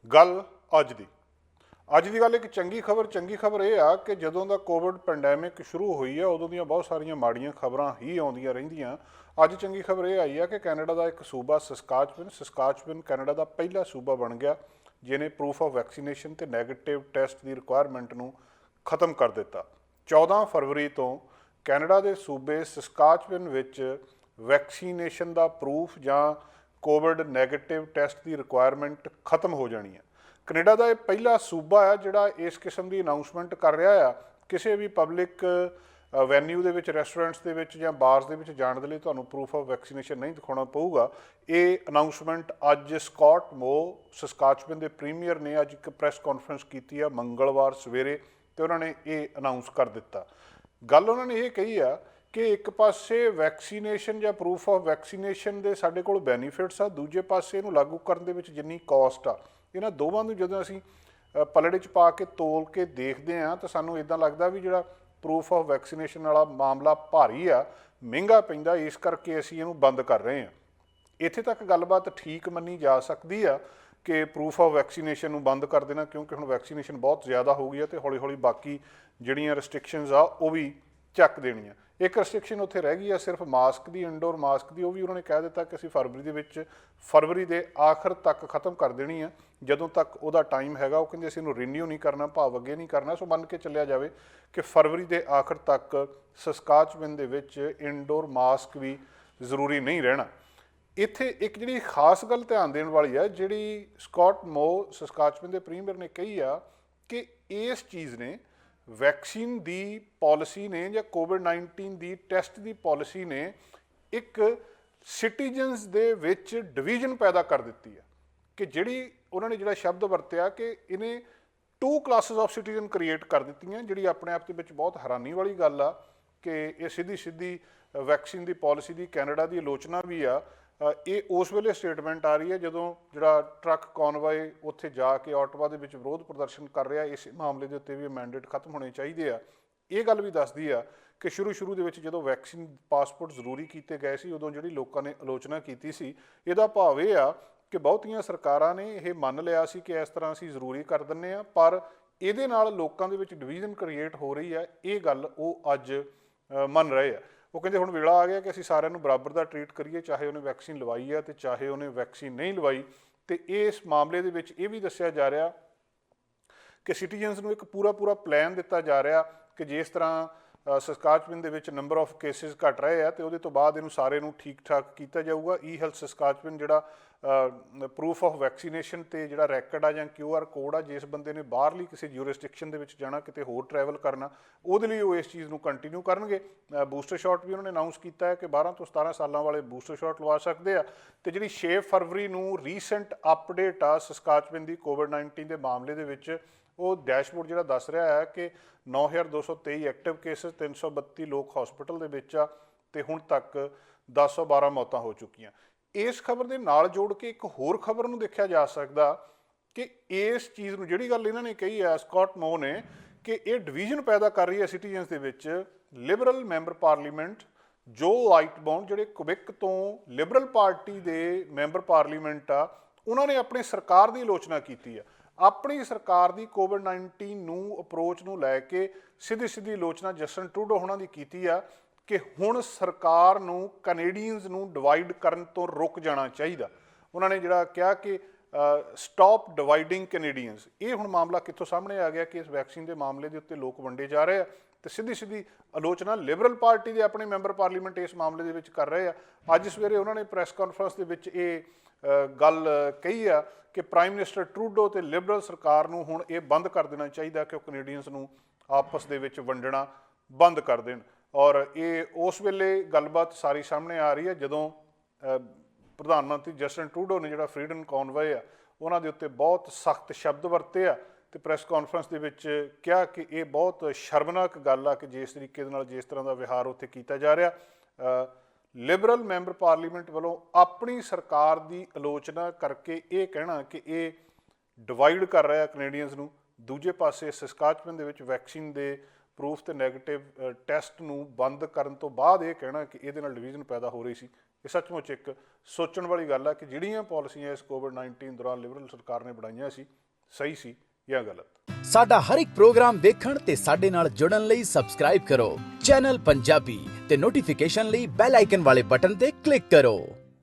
ਗੱਲ ਅੱਜ ਦੀ ਗੱਲ ਇੱਕ ਚੰਗੀ ਖਬਰ ਇਹ ਆ ਕਿ ਜਦੋਂ ਦਾ ਕੋਵਿਡ ਪੈਂਡੈਮਿਕ ਸ਼ੁਰੂ ਹੋਈ ਆ ਉਦੋਂ ਦੀਆਂ ਬਹੁਤ ਸਾਰੀਆਂ ਮਾੜੀਆਂ ਖਬਰਾਂ ਹੀ ਆਉਂਦੀਆਂ ਰਹਿੰਦੀਆਂ। ਅੱਜ ਚੰਗੀ ਖਬਰ ਇਹ ਆਈ ਆ ਕਿ ਕੈਨੇਡਾ ਦਾ ਇੱਕ ਸੂਬਾ ਸਸਕਾਚਵਿਨ ਕੈਨੇਡਾ ਦਾ ਪਹਿਲਾ ਸੂਬਾ ਬਣ ਗਿਆ ਜਿਹਨੇ ਪ੍ਰੂਫ ਆਫ ਵੈਕਸੀਨੇਸ਼ਨ ਤੇ ਨੈਗੇਟਿਵ ਟੈਸਟ ਦੀ ਰਿਕੁਆਇਰਮੈਂਟ ਨੂੰ ਖਤਮ ਕਰ ਦਿੱਤਾ। 14 ਫਰਵਰੀ ਤੋਂ ਕੈਨੇਡਾ ਦੇ ਸੂਬੇ ਸਸਕਾਚਵਿਨ ਵਿੱਚ ਵੈਕਸੀਨੇਸ਼ਨ ਦਾ ਪ੍ਰੂਫ ਜਾਂ ਕੋਵਿਡ ਨੈਗੇਟਿਵ ਟੈਸਟ ਦੀ ਰਿਕੁਆਇਰਮੈਂਟ ਖਤਮ ਹੋ ਜਾਣੀ ਹੈ। ਕੈਨੇਡਾ ਦਾ ਇਹ ਪਹਿਲਾ ਸੂਬਾ ਆ ਜਿਹੜਾ ਇਸ ਕਿਸਮ ਦੀ ਅਨਾਊਂਸਮੈਂਟ ਕਰ ਰਿਹਾ ਆ। ਕਿਸੇ ਵੀ ਪਬਲਿਕ ਵੈਨਿਊ ਦੇ ਵਿੱਚ, ਰੈਸਟੋਰੈਂਟਸ ਦੇ ਵਿੱਚ ਜਾਂ ਬਾਰਸ ਦੇ ਵਿੱਚ ਜਾਣ ਦੇ ਲਈ ਤੁਹਾਨੂੰ ਪ੍ਰੂਫ ਆਫ ਵੈਕਸੀਨੇਸ਼ਨ ਨਹੀਂ ਦਿਖਾਉਣਾ ਪਊਗਾ। ਇਹ ਅਨਾਊਂਸਮੈਂਟ ਅੱਜ ਸਕਾਟ ਮੋ ਸਸਕਾਚਵਿਨ ਦੇ ਪ੍ਰੀਮੀਅਰ ਨੇ ਅੱਜ ਇੱਕ ਪ੍ਰੈਸ ਕਾਨਫਰੰਸ ਕੀਤੀ ਆ ਮੰਗਲਵਾਰ ਸਵੇਰੇ, ਤੇ ਉਹਨਾਂ ਨੇ ਇਹ ਅਨਾਊਂਸ ਕਰ ਦਿੱਤਾ। ਗੱਲ ਉਹਨਾਂ ਨੇ ਇਹ ਕਹੀ ਆ ਕਿ ਇੱਕ ਪਾਸੇ ਵੈਕਸੀਨੇਸ਼ਨ ਜਾਂ ਪ੍ਰੂਫ ਆਫ ਵੈਕਸੀਨੇਸ਼ਨ ਦੇ ਸਾਡੇ ਕੋਲ ਬੈਨੀਫਿਟਸ ਆ, ਦੂਜੇ ਪਾਸੇ ਇਹਨੂੰ ਲਾਗੂ ਕਰਨ ਦੇ ਵਿੱਚ ਜਿੰਨੀ ਕਾਸਟ ਆ, ਇਹਨਾਂ ਦੋਵਾਂ ਨੂੰ ਜਦੋਂ ਅਸੀਂ ਪਲੜੇ 'ਚ ਪਾ ਕੇ ਤੋਲ ਕੇ ਦੇਖਦੇ ਹਾਂ ਤਾਂ ਸਾਨੂੰ ਇੱਦਾਂ ਲੱਗਦਾ ਵੀ ਜਿਹੜਾ ਪ੍ਰੂਫ ਆਫ ਵੈਕਸੀਨੇਸ਼ਨ ਵਾਲਾ ਮਾਮਲਾ ਭਾਰੀ ਆ, ਮਹਿੰਗਾ ਪੈਂਦਾ, ਇਸ ਕਰਕੇ ਅਸੀਂ ਇਹਨੂੰ ਬੰਦ ਕਰ ਰਹੇ ਹਾਂ। ਇੱਥੇ ਤੱਕ ਗੱਲਬਾਤ ਠੀਕ ਮੰਨੀ ਜਾ ਸਕਦੀ ਆ ਕਿ ਪ੍ਰੂਫ ਆਫ ਵੈਕਸੀਨੇਸ਼ਨ ਨੂੰ ਬੰਦ ਕਰ ਦੇਣਾ, ਕਿਉਂਕਿ ਹੁਣ ਵੈਕਸੀਨੇਸ਼ਨ ਬਹੁਤ ਜ਼ਿਆਦਾ ਹੋ ਗਈ ਹੈ ਅਤੇ ਹੌਲੀ ਹੌਲੀ ਬਾਕੀ ਜਿਹੜੀਆਂ ਰਿਸਟ੍ਰਿਕਸ਼ਨਸ ਆ ਉਹ ਵੀ ਚੱਕ ਦੇਣੀਆਂ। ਇੱਕ ਰਿਸਟ੍ਰਿਕਸ਼ਨ ਉੱਥੇ ਰਹਿ ਗਈ ਆ ਸਿਰਫ ਮਾਸਕ ਦੀ, ਇੰਡੋਰ ਮਾਸਕ ਦੀ, ਉਹ ਵੀ ਉਹਨਾਂ ਨੇ ਕਹਿ ਦਿੱਤਾ ਕਿ ਅਸੀਂ ਫਰਵਰੀ ਦੇ ਆਖਰ ਤੱਕ ਖਤਮ ਕਰ ਦੇਣੀ ਆ। ਜਦੋਂ ਤੱਕ ਉਹਦਾ ਟਾਈਮ ਹੈਗਾ ਉਹ ਕਹਿੰਦੇ ਅਸੀਂ ਇਹਨੂੰ ਰੀਨਿਊ ਨਹੀਂ ਕਰਨਾ, ਭਾਵ ਅੱਗੇ ਨਹੀਂ ਕਰਨਾ। ਸੋ ਮੰਨ ਕੇ ਚੱਲਿਆ ਜਾਵੇ ਕਿ ਫਰਵਰੀ ਦੇ ਆਖਰ ਤੱਕ ਸਸਕਾਚਵਿਨ ਦੇ ਵਿੱਚ ਇੰਡੋਰ ਮਾਸਕ ਵੀ ਜ਼ਰੂਰੀ ਨਹੀਂ ਰਹਿਣਾ। ਇੱਥੇ ਇੱਕ ਜਿਹੜੀ ਖਾਸ ਗੱਲ ਧਿਆਨ ਦੇਣ ਵਾਲੀ ਆ, ਜਿਹੜੀ ਸਕਾਟ ਮੋ ਸਸਕਾਚਵਿਨ ਦੇ ਪ੍ਰੀਮੀਅਰ ਨੇ ਕਹੀ ਆ ਕਿ ਇਸ ਚੀਜ਼ ਨੇ, ਵੈਕਸੀਨ ਦੀ ਪਾਲਿਸੀ ਨੇ ਜਾਂ ਕੋਵਿਡ-19 ਦੀ ਟੈਸਟ ਦੀ ਪਾਲਿਸੀ ਨੇ ਇੱਕ ਸਿਟੀਜ਼ਨਸ ਦੇ ਵਿੱਚ ਡਿਵੀਜ਼ਨ ਪੈਦਾ ਕਰ ਦਿੱਤੀ ਆ। ਕਿ ਜਿਹੜੀ ਉਹਨਾਂ ਨੇ ਜਿਹੜਾ ਸ਼ਬਦ ਵਰਤਿਆ ਕਿ ਇਹਨੇ 2 ਕਲਾਸਿਸ ਆਫ ਸਿਟੀਜ਼ਨ ਕ੍ਰੀਏਟ ਕਰ ਦਿੱਤੀਆਂ, ਜਿਹੜੀ ਆਪਣੇ ਆਪ ਦੇ ਵਿੱਚ ਬਹੁਤ ਹੈਰਾਨੀ ਵਾਲੀ ਗੱਲ ਆ ਕਿ ਇਹ ਸਿੱਧੀ ਵੈਕਸੀਨ ਦੀ ਪਾਲਿਸੀ ਦੀ ਕੈਨੇਡਾ ਦੀ ਆਲੋਚਨਾ ਵੀ ਆ। ਇਹ ਉਸ ਵੇਲੇ ਸਟੇਟਮੈਂਟ ਆ ਰਹੀ ਹੈ ਜਦੋਂ ਜਿਹੜਾ ਟਰੱਕ ਕੌਨਵਾਏ ਉੱਥੇ ਜਾ ਕੇ ਆਟਵਾ ਦੇ ਵਿੱਚ ਵਿਰੋਧ ਪ੍ਰਦਰਸ਼ਨ ਕਰ ਰਿਹਾ, ਇਸ ਮਾਮਲੇ ਦੇ ਉੱਤੇ ਵੀ ਮੈਂਡੇਟ ਖਤਮ ਹੋਣੇ ਚਾਹੀਦੇ ਆ। ਇਹ ਗੱਲ ਵੀ ਦੱਸਦੀ ਆ ਕਿ ਸ਼ੁਰੂ ਦੇ ਵਿੱਚ ਜਦੋਂ ਵੈਕਸੀਨ ਪਾਸਪੋਰਟ ਜ਼ਰੂਰੀ ਕੀਤੇ ਗਏ ਸੀ ਉਦੋਂ ਜਿਹੜੀ ਲੋਕਾਂ ਨੇ ਆਲੋਚਨਾ ਕੀਤੀ ਸੀ, ਇਹਦਾ ਭਾਵ ਇਹ ਆ ਕਿ ਬਹੁਤੀਆਂ ਸਰਕਾਰਾਂ ਨੇ ਇਹ ਮੰਨ ਲਿਆ ਸੀ ਕਿ ਇਸ ਤਰ੍ਹਾਂ ਅਸੀਂ ਜ਼ਰੂਰੀ ਕਰ ਦਿੰਦੇ ਹਾਂ, ਪਰ ਇਹਦੇ ਨਾਲ ਲੋਕਾਂ ਦੇ ਵਿੱਚ ਡਿਵੀਜ਼ਨ ਕ੍ਰੀਏਟ ਹੋ ਰਹੀ ਹੈ। ਇਹ ਗੱਲ ਉਹ ਅੱਜ ਮੰਨ ਰਹੇ ਆ। ਉਹ ਕਹਿੰਦੇ ਹੁਣ ਵੇਲਾ ਆ ਗਿਆ ਕਿ ਅਸੀਂ ਸਾਰਿਆਂ ਨੂੰ ਬਰਾਬਰ ਦਾ ਟਰੀਟ ਕਰੀਏ, ਚਾਹੇ ਉਹਨੇ ਵੈਕਸੀਨ ਲਵਾਈ ਹੈ ਅਤੇ ਚਾਹੇ ਉਹਨੇ ਵੈਕਸੀਨ ਨਹੀਂ ਲਵਾਈ। ਅਤੇ ਇਸ ਮਾਮਲੇ ਦੇ ਵਿੱਚ ਇਹ ਵੀ ਦੱਸਿਆ ਜਾ ਰਿਹਾ ਕਿ ਸਿਟੀਜ਼ਨਸ ਨੂੰ ਇੱਕ ਪੂਰਾ ਪਲਾਨ ਦਿੱਤਾ ਜਾ ਰਿਹਾ ਕਿ ਜਿਸ ਤਰ੍ਹਾਂ ਸਸਕਾਚਵਿਨ ਦੇ ਵਿੱਚ ਨੰਬਰ ਆਫ ਕੇਸਿਸ ਘਟ ਰਹੇ ਆ ਅਤੇ ਉਹਦੇ ਤੋਂ ਬਾਅਦ ਇਹਨੂੰ ਸਾਰੇ ਨੂੰ ਠੀਕ ਠਾਕ ਕੀਤਾ ਜਾਊਗਾ। ਹੈਲਥ ਸਸਕਾਚਵਿਨ ਜਿਹੜਾ ਪ੍ਰੂਫ ਆਫ ਵੈਕਸੀਨੇਸ਼ਨ ਤੇ ਜਿਹੜਾ ਰੈਕਡ ਆ ਜਾਂ QR ਕੋਡ ਆ, ਜਿਸ ਬੰਦੇ ਨੇ ਬਾਹਰਲੀ ਕਿਸੇ ਜੂਰਿਸਡਿਕਸ਼ਨ ਦੇ ਵਿੱਚ ਜਾਣਾ, ਕਿਤੇ ਹੋਰ ਟਰੈਵਲ ਕਰਨਾ, ਉਹਦੇ ਲਈ ਉਹ ਇਸ ਚੀਜ਼ ਨੂੰ ਕੰਟੀਨਿਊ ਕਰਨਗੇ। ਬੂਸਟਰ ਸ਼ਾਟ ਵੀ ਉਹਨਾਂ ਨੇ ਅਨਾਊਂਸ ਕੀਤਾ ਹੈ ਕਿ 12 ਤੋਂ 17 ਸਾਲਾਂ ਵਾਲੇ ਬੂਸਟਰ ਸ਼ਾਟ ਲਵਾ ਸਕਦੇ ਆ। ਅਤੇ ਜਿਹੜੀ 6 ਫਰਵਰੀ ਨੂੰ ਰੀਸੈਂਟ ਅਪਡੇਟ ਆ ਸਸਕਾਚਵਿਨ ਦੀ ਕੋਵਿਡ-19 ਦੇ ਮਾਮਲੇ ਦੇ ਵਿੱਚ, ਉਹ ਡੈਸ਼ਬੋਰਡ ਜਿਹੜਾ ਦੱਸ ਰਿਹਾ ਹੈ ਕਿ 9223 ਐਕਟਿਵ ਕੇਸਿਸ, 332 ਲੋਕ ਹਸਪੀਟਲ ਦੇ ਵਿੱਚ ਆ ਅਤੇ ਹੁਣ ਤੱਕ 1012 ਮੌਤਾਂ ਹੋ ਚੁੱਕੀਆਂ। ਇਸ ਖਬਰ ਦੇ ਨਾਲ ਜੋੜ ਕੇ ਇੱਕ ਹੋਰ ਖਬਰ ਨੂੰ ਦੇਖਿਆ ਜਾ ਸਕਦਾ ਕਿ ਇਸ ਚੀਜ਼ ਨੂੰ, ਜਿਹੜੀ ਗੱਲ ਇਹਨਾਂ ਨੇ ਕਹੀ ਹੈ ਸਕਾਟ ਮੋ ਨੇ, ਕਿ ਇਹ ਡਿਵੀਜ਼ਨ ਪੈਦਾ ਕਰ ਰਹੀ ਹੈ ਸਿਟੀਜ਼ਨਸ ਦੇ ਵਿੱਚ। ਲਿਬਰਲ ਮੈਂਬਰ ਪਾਰਲੀਮੈਂਟ ਜੋ ਲਾਈਟਬਾਉਂਡ, ਜਿਹੜੇ ਕੁਬਿਕ ਤੋਂ ਲਿਬਰਲ ਪਾਰਟੀ ਦੇ ਮੈਂਬਰ ਪਾਰਲੀਮੈਂਟ ਆ, ਉਹਨਾਂ ਨੇ ਆਪਣੀ ਸਰਕਾਰ ਦੀ ਆਲੋਚਨਾ ਕੀਤੀ ਆ। ਆਪਣੀ ਸਰਕਾਰ ਦੀ ਕੋਵਿਡ-19 ਨੂੰ ਅਪਰੋਚ ਨੂੰ ਲੈ ਕੇ ਸਿੱਧੀ ਆਲੋਚਨਾ ਜਸਟਿਨ ਟਰੂਡੋ ਹੋਣਾ ਦੀ ਕੀਤੀ ਆ ਕਿ ਹੁਣ ਸਰਕਾਰ ਨੂੰ ਕੈਨੇਡੀਅਨਸ ਨੂੰ ਡਿਵਾਈਡ ਕਰਨ ਤੋਂ ਰੁਕ ਜਾਣਾ ਚਾਹੀਦਾ। ਉਹਨਾਂ ਨੇ ਜਿਹੜਾ ਕਿਹਾ ਕਿ ਸਟਾਪ ਡਿਵਾਈਡਿੰਗ ਕੈਨੇਡੀਅਨਸ। ਇਹ ਹੁਣ ਮਾਮਲਾ ਕਿੱਥੋਂ ਸਾਹਮਣੇ ਆ ਗਿਆ ਕਿ ਇਸ ਵੈਕਸੀਨ ਦੇ ਮਾਮਲੇ ਦੇ ਉੱਤੇ ਲੋਕ ਵੰਡੇ ਜਾ ਰਹੇ ਆ ਅਤੇ ਸਿੱਧੀ ਆਲੋਚਨਾ ਲਿਬਰਲ ਪਾਰਟੀ ਦੇ ਆਪਣੇ ਮੈਂਬਰ ਪਾਰਲੀਮੈਂਟ ਇਸ ਮਾਮਲੇ ਦੇ ਵਿੱਚ ਕਰ ਰਹੇ ਆ। ਅੱਜ ਸਵੇਰੇ ਉਹਨਾਂ ਨੇ ਪ੍ਰੈਸ ਕਾਨਫਰੰਸ ਦੇ ਵਿੱਚ ਇਹ ਗੱਲ ਕਹੀ ਆ ਕਿ ਪ੍ਰਾਈਮ ਮਿਨਿਸਟਰ ਟਰੂਡੋ ਅਤੇ ਲਿਬਰਲ ਸਰਕਾਰ ਨੂੰ ਹੁਣ ਇਹ ਬੰਦ ਕਰ ਦੇਣਾ ਚਾਹੀਦਾ ਕਿ ਉਹ ਕੈਨੇਡੀਅਨਸ ਨੂੰ ਆਪਸ ਦੇ ਵਿੱਚ ਵੰਡਣਾ ਬੰਦ ਕਰ ਦੇਣ। ਔਰ ਇਹ ਉਸ ਵੇਲੇ ਗੱਲਬਾਤ ਸਾਰੀ ਸਾਹਮਣੇ ਆ ਰਹੀ ਹੈ ਜਦੋਂ ਪ੍ਰਧਾਨ ਮੰਤਰੀ ਜਸਟਿਨ ਟਰੂਡੋ ਨੇ ਜਿਹੜਾ ਫਰੀਡਮ ਕੌਨਵਾਏ ਆ, ਉਹਨਾਂ ਦੇ ਉੱਤੇ ਬਹੁਤ ਸਖਤ ਸ਼ਬਦ ਵਰਤੇ ਆ ਅਤੇ ਪ੍ਰੈਸ ਕਾਨਫਰੰਸ ਦੇ ਵਿੱਚ ਕਿਹਾ ਕਿ ਇਹ ਬਹੁਤ ਸ਼ਰਮਨਾਕ ਗੱਲ ਆ ਕਿ ਜਿਸ ਤਰੀਕੇ ਦੇ ਨਾਲ ਜਿਸ ਤਰ੍ਹਾਂ ਦਾ ਵਿਹਾਰ ਉੱਥੇ ਕੀਤਾ ਜਾ ਰਿਹਾ। ਲਿਬਰਲ ਮੈਂਬਰ ਪਾਰਲੀਮੈਂਟ ਵੱਲੋਂ ਆਪਣੀ ਸਰਕਾਰ ਦੀ ਆਲੋਚਨਾ ਕਰਕੇ ਇਹ ਕਹਿਣਾ ਕਿ ਇਹ ਡਿਵਾਈਡ ਕਰ ਰਿਹਾ ਕੈਨੇਡੀਅਨਸ ਨੂੰ, ਦੂਜੇ ਪਾਸੇ ਸਸਕਾਚਵਿਨ ਦੇ ਵਿੱਚ ਵੈਕਸੀਨ ਦੇ ਪ੍ਰੂਫ ਤੇ ਨੈਗੇਟਿਵ ਟੈਸਟ ਨੂੰ ਬੰਦ ਕਰਨ ਤੋਂ ਬਾਅਦ ਇਹ ਕਹਿਣਾ ਕਿ ਇਹਦੇ ਨਾਲ ਡਿਵੀਜ਼ਨ ਪੈਦਾ ਹੋ ਰਹੀ ਸੀ, ਇਹ ਸੱਚਮੁੱਚ ਇੱਕ ਸੋਚਣ ਵਾਲੀ ਗੱਲ ਹੈ ਕਿ ਜਿਹੜੀਆਂ ਪਾਲਿਸੀਆਂ ਇਸ ਕੋਵਿਡ-19 ਦੌਰਾਨ ਲਿਬਰਲ ਸਰਕਾਰ ਨੇ ਬਣਾਈਆਂ ਸੀ ਸਹੀ ਸੀ ਜਾਂ ਗਲਤ। ਸਾਡਾ ਹਰ ਇੱਕ ਪ੍ਰੋਗਰਾਮ ਦੇਖਣ ਤੇ ਸਾਡੇ ਨਾਲ ਜੁੜਨ ਲਈ ਸਬਸਕ੍ਰਾਈਬ ਕਰੋ ਚੈਨਲ ਪੰਜਾਬੀ ਤੇ ਨੋਟੀਫਿਕੇਸ਼ਨ ਲਈ ਬੈਲ ਆਈਕਨ ਵਾਲੇ ਬਟਨ ਤੇ ਕਲਿੱਕ ਕਰੋ।